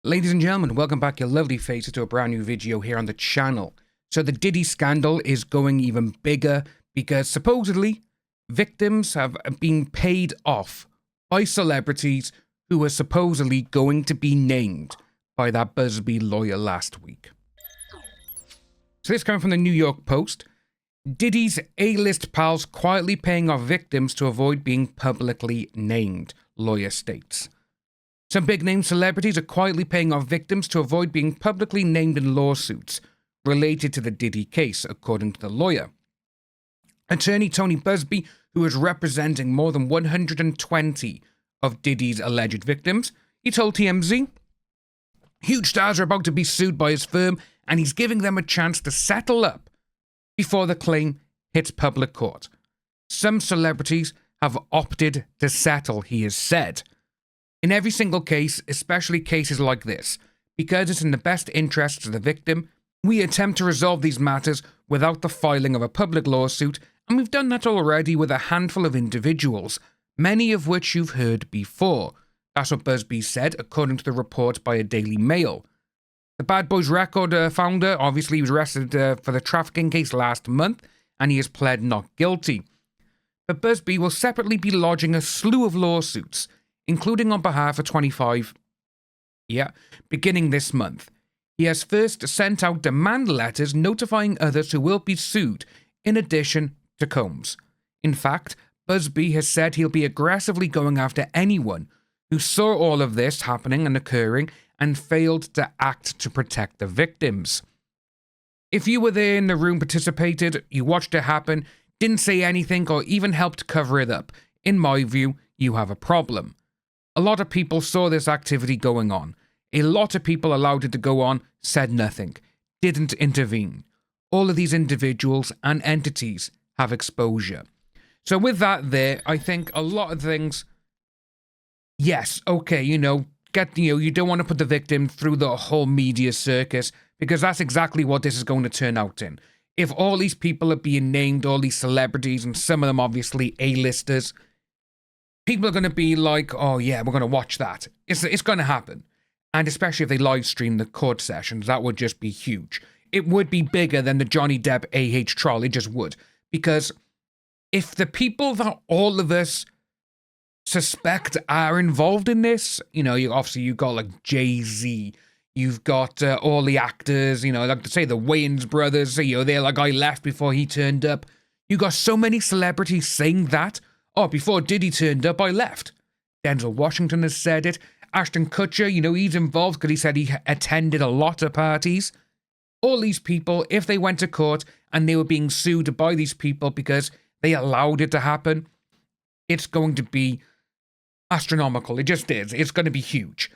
Ladies and gentlemen, welcome back your lovely faces to a brand new video here on the channel. So the Diddy scandal is going even bigger because supposedly victims have been paid off by celebrities who were supposedly going to be named by that Busby lawyer last week. So this coming from the New York Post. Diddy's A-list pals quietly paying off victims to avoid being publicly named, lawyer states. Some big-name celebrities are quietly paying off victims to avoid being publicly named in lawsuits related to the Diddy case, according to the lawyer. Attorney Tony Busby, who is representing more than 120 of Diddy's alleged victims, he told TMZ, huge stars are about to be sued by his firm, and he's giving them a chance to settle up before the claim hits public court. Some celebrities have opted to settle, he has said. In every single case, especially cases like this, because it's in the best interests of the victim, we attempt to resolve these matters without the filing of a public lawsuit, and we've done that already with a handful of individuals, many of which you've heard before. That's what Busby said, according to the report by a Daily Mail. The Bad Boys Record founder obviously was arrested for the trafficking case last month, and he has pled not guilty. But Busby will separately be lodging a slew of lawsuits, including on behalf of 25, beginning this month. He has first sent out demand letters notifying others who will be sued, in addition to Combs. In fact, Busby has said he'll be aggressively going after anyone who saw all of this happening and occurring and failed to act to protect the victims. If you were there in the room, participated, you watched it happen, didn't say anything or even helped cover it up, in my view, you have a problem. A lot of people saw this activity going on. A lot of people allowed it to go on, said nothing, didn't intervene. All of these individuals and entities have exposure. So with that there, I think a lot of things, yes, okay, you don't want to put the victim through the whole media circus, because that's exactly what this is going to turn out in. If all these people are being named, all these celebrities, and some of them obviously A-listers, people are going to be like, oh yeah, we're going to watch that. It's going to happen. And especially if they live stream the court sessions, that would just be huge. It would be bigger than the Johnny Depp AH trial, it just would. Because if the people that all of us suspect are involved in this, you got like Jay-Z, you've got all the actors, like say the Wayans brothers, they're like, I left before he turned up. You got so many celebrities saying that. Oh, before Diddy turned up, I left. Denzel Washington has said it. Ashton Kutcher, he's involved because he said he attended a lot of parties. All these people, if they went to court and they were being sued by these people because they allowed it to happen, it's going to be astronomical. It just is. It's going to be huge.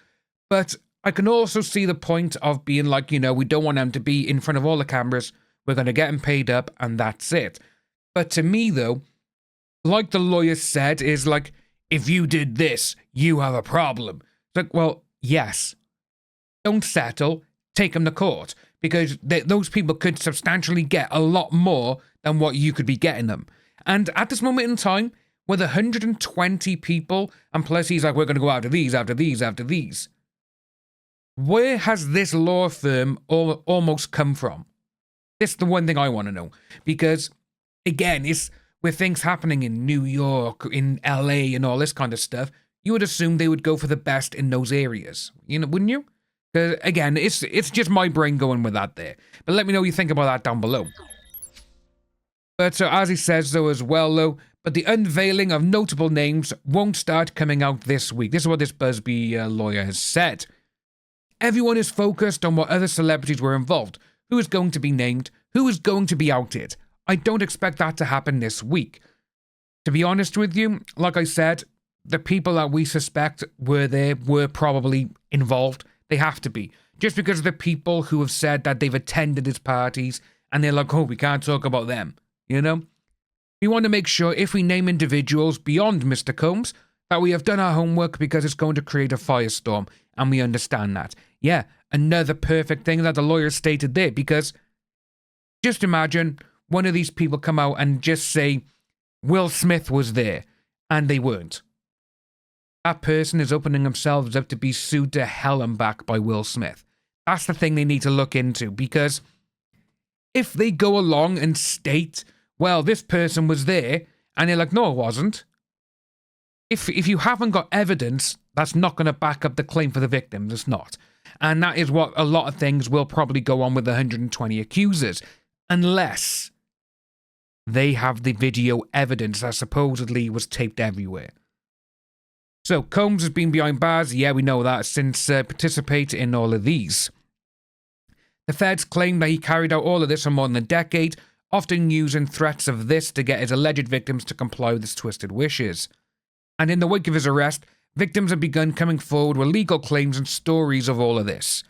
But I can also see the point of being like, we don't want them to be in front of all the cameras. We're going to get them paid up and that's it. But to me, though, like the lawyer said, is like, if you did this, you have a problem. It's like, well, yes. Don't settle. Take them to court. Because those people could substantially get a lot more than what you could be getting them. And at this moment in time, with 120 people, and plus he's like, we're going to go after these, after these, after these. Where has this law firm almost come from? This is the one thing I want to know. Because, again, it's with things happening in New York, in LA, and all this kind of stuff, you would assume they would go for the best in those areas. Wouldn't you? Because, again, it's just my brain going with that there. But let me know what you think about that down below. But so, as he says, though, as well, though, but the unveiling of notable names won't start coming out this week. This is what this Busby lawyer has said. Everyone is focused on what other celebrities were involved. Who is going to be named? Who is going to be outed? I don't expect that to happen this week. To be honest with you, like I said, the people that we suspect were probably involved. They have to be. Just because of the people who have said that they've attended his parties and they're like, oh, we can't talk about them. We want to make sure if we name individuals beyond Mr. Combs that we have done our homework, because it's going to create a firestorm, and we understand that. Yeah, another perfect thing that the lawyer stated there, because just imagine one of these people come out and just say Will Smith was there, and they weren't. that person is opening themselves up to be sued to hell and back by Will Smith. That's the thing they need to look into, because if they go along and state, well, this person was there, and they're like, no, it wasn't. If you haven't got evidence, that's not going to back up the claim for the victims. It's not. And that is what a lot of things will probably go on with the 120 accusers, unless they have the video evidence that supposedly was taped everywhere. So, Combs has been behind bars, yeah, we know that, since participating in all of these. The feds claim that he carried out all of this for more than a decade, often using threats of this to get his alleged victims to comply with his twisted wishes. And in the wake of his arrest, victims have begun coming forward with legal claims and stories of all of this.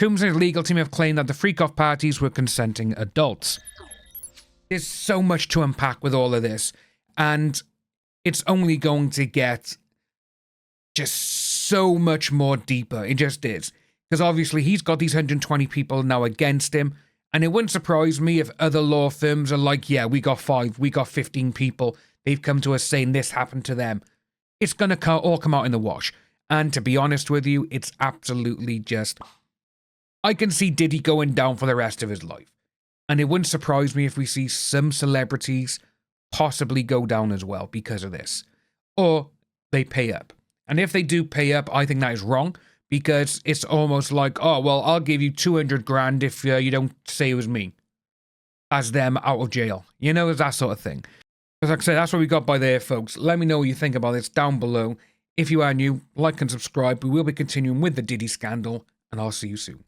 Combs and his legal team have claimed that the freak-off parties were consenting adults. There's so much to unpack with all of this, and it's only going to get just so much more deeper. It just is. Because obviously he's got these 120 people now against him, and it wouldn't surprise me if other law firms are like, yeah, we got 5, we got 15 people, they've come to us saying this happened to them. It's going to all come out in the wash. And to be honest with you, it's absolutely just... I can see Diddy going down for the rest of his life. And it wouldn't surprise me if we see some celebrities possibly go down as well because of this. Or they pay up. And if they do pay up, I think that is wrong, because it's almost like, oh, well, I'll give you 200 grand if you don't say it was me, as them out of jail. You know, it's that sort of thing. As like I said, that's what we got by there, folks. Let me know what you think about this down below. If you are new, like and subscribe. We will be continuing with the Diddy Scandal, and I'll see you soon.